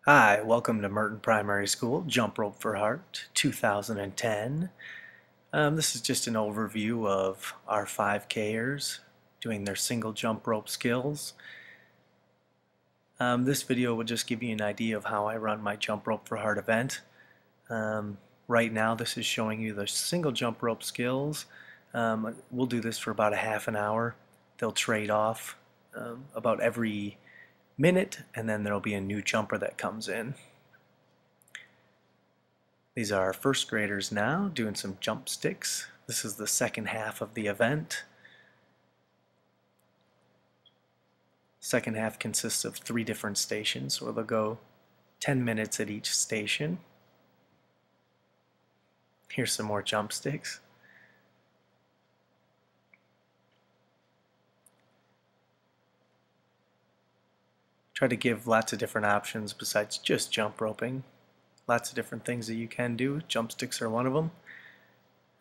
Hi, welcome to Merton Primary School, Jump Rope for Heart, 2010. This is just an overview of our 5Kers doing their single jump rope skills. This video will just give you an idea of how I run my Jump Rope for Heart event. Right now this is showing you the single jump rope skills. We'll do this for about a half an hour. They'll trade off about every minute, and then there'll be a new jumper that comes in. These are our first graders now doing some jump sticks. This is the second half of the event. Second half consists of 3 different stations, so they'll go 10 minutes at each station. Here's some more jump sticks. Try to give lots of different options besides just jump roping. Lots of different things that you can do. Jump sticks are one of them.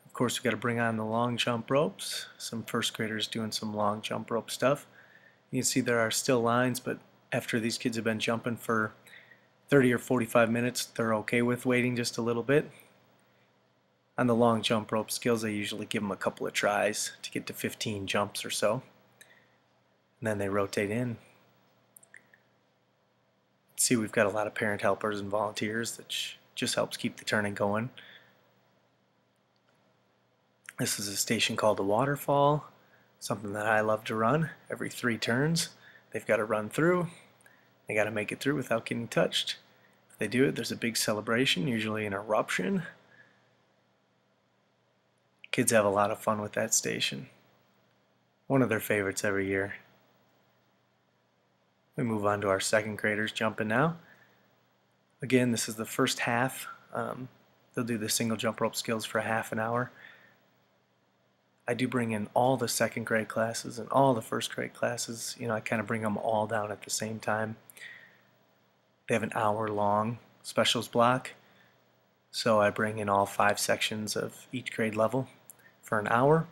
Of course, we've got to bring on the long jump ropes. Some first graders doing some long jump rope stuff. You can see there are still lines, but after these kids have been jumping for 30 or 45 minutes, they're okay with waiting just a little bit. On the long jump rope skills, I usually give them a couple of tries to get to 15 jumps or so. And then they rotate in. See, we've got a lot of parent helpers and volunteers that just helps keep the turning going. This is a station called the waterfall, something that I love to run every 3 turns. They've got to run through. They got to make it through without getting touched. If they do it, there's a big celebration, usually an eruption. Kids have a lot of fun with that station. One of their favorites every year. We move on to our second graders jumping now. Again, this is the first half. They'll do the single jump rope skills for a half an hour. I do bring in all the second grade classes and all the first grade classes. I kind of bring them all down at the same time. They have an hour-long specials block, so I bring in all 5 sections of each grade level for an hour.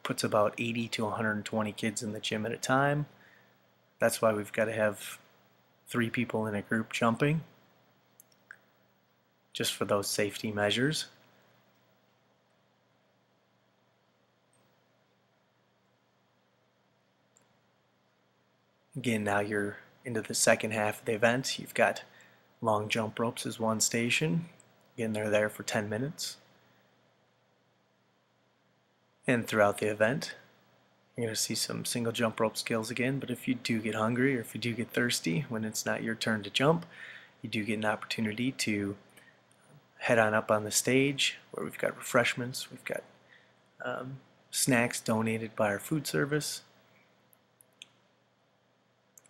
Puts about 80 to 120 kids in the gym at a time. That's why we've got to have 3 people in a group jumping, just for those safety measures. Again, now you're into the second half of the event. You've got long jump ropes as one station. Again, they're there for 10 minutes. And throughout the event, you're going to see some single jump rope skills again, but if you do get hungry or if you do get thirsty when it's not your turn to jump, you do get an opportunity to head on up on the stage where we've got refreshments, we've got snacks donated by our food service.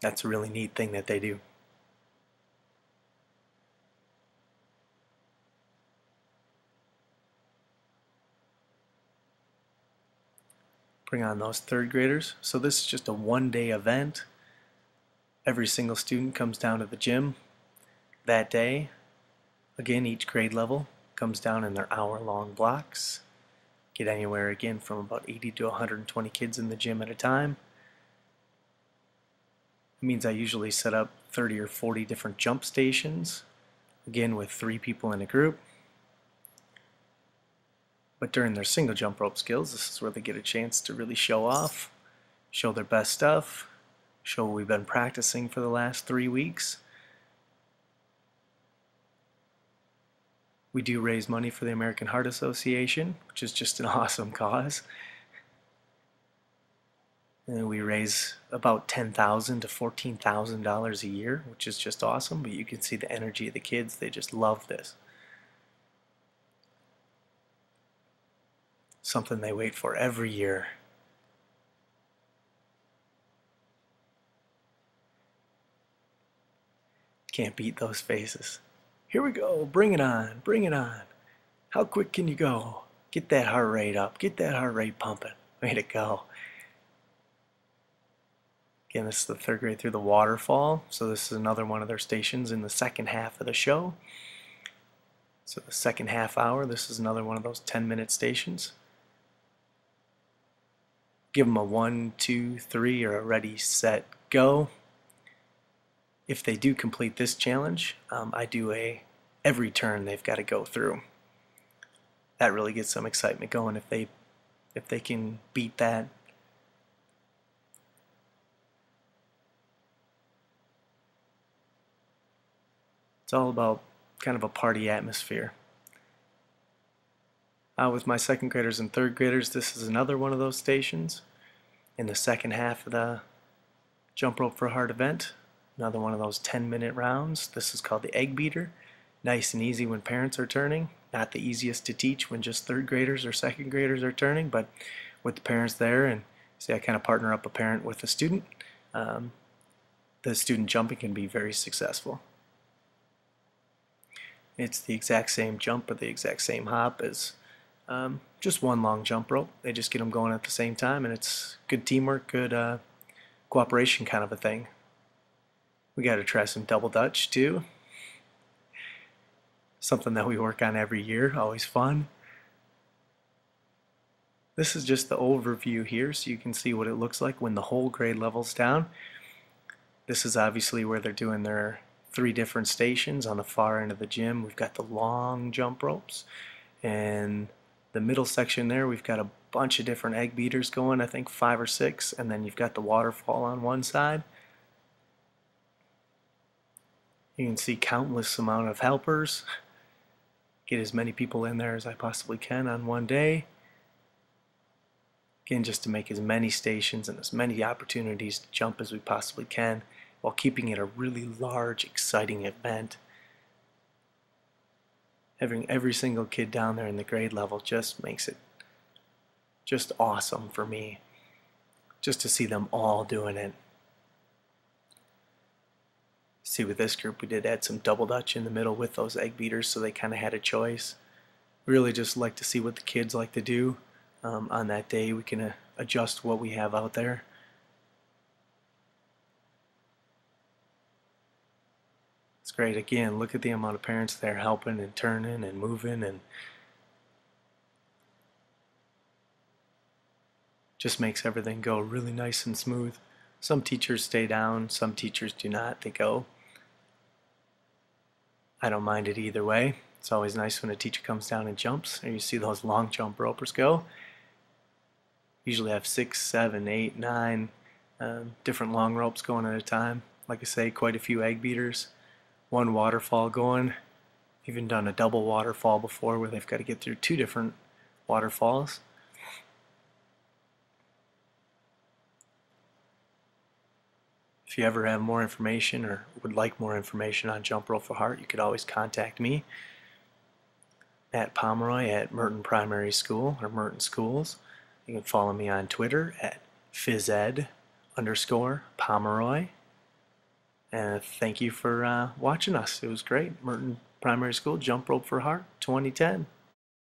That's a really neat thing that they do. Bring on those third graders. So this is just a one-day event. Every single student comes down to the gym that day. Again, each grade level comes down in their hour-long blocks. Get anywhere again from about 80 to 120 kids in the gym at a time. It means I usually set up 30 or 40 different jump stations, again with 3 people in a group. But during their single jump rope skills, this is where they get a chance to really show off, show their best stuff, show what we've been practicing for the last 3 weeks. We do raise money for the American Heart Association, which is just an awesome cause. And we raise about $10,000 to $14,000 a year, which is just awesome. But you can see the energy of the kids. They just love this. Something they wait for every year. Can't beat those faces. Here we go, bring it on, bring it on. How quick can you go? Get that heart rate up, get that heart rate pumping. Way to go. Again, this is the third grade through the waterfall, so this is another one of their stations in the second half of the show. So the second half hour, this is another one of those 10-minute stations. Give them a 1, 2, 3 or a ready, set, go. if they do complete this challenge, I do every turn they've got to go through. That really gets some excitement going if they can beat that. It's all about kind of a party atmosphere. With my second graders and third graders, this is another one of those stations. In the second half of the Jump Rope for Heart event, another one of those 10-minute rounds. This is called the Eggbeater. Nice and easy when parents are turning. Not the easiest to teach when just third graders or second graders are turning, but with the parents there, and see, I kind of partner up a parent with a student. The student jumping can be very successful. It's the exact same jump or the exact same hop as just one long jump rope. They just get them going at the same time, and it's good teamwork, good cooperation kind of a thing. We got to try some double dutch too. Something that we work on every year, always fun. This is just the overview here so you can see what it looks like when the whole grade level's down. This is obviously where they're doing their 3 different stations. On the far end of the gym, we've got the long jump ropes, and the middle section there, we've got a bunch of different egg beaters going, I think 5 or 6, and then you've got the waterfall on one side. You can see countless amount of helpers. Get as many people in there as I possibly can on one day. Again, just to make as many stations and as many opportunities to jump as we possibly can, while keeping it a really large, exciting event. Having every single kid down there in the grade level just makes it just awesome for me. Just to see them all doing it. See, with this group we did add some double dutch in the middle with those egg beaters, so they kind of had a choice. Really just like to see what the kids like to do. On that day we can adjust what we have out there. It's great. Again, look at the amount of parents there helping and turning and moving, and just makes everything go really nice and smooth. Some teachers stay down, some teachers do not. They go. I don't mind it either way. It's always nice when a teacher comes down and jumps, and you see those long jump ropers go. Usually have 6, 7, 8, 9 different long ropes going at a time. Like I say, quite a few egg beaters. One waterfall going. Even done a double waterfall before where they've got to get through 2 different waterfalls. If you ever have more information or would like more information on Jump Rope for Heart, you could always contact me at Pomeroy at Merton Primary School or Merton Schools. You can follow me on Twitter at physed_Pomeroy. And thank you for watching us. It was great. Merton Primary School Jump Rope for Heart 2010.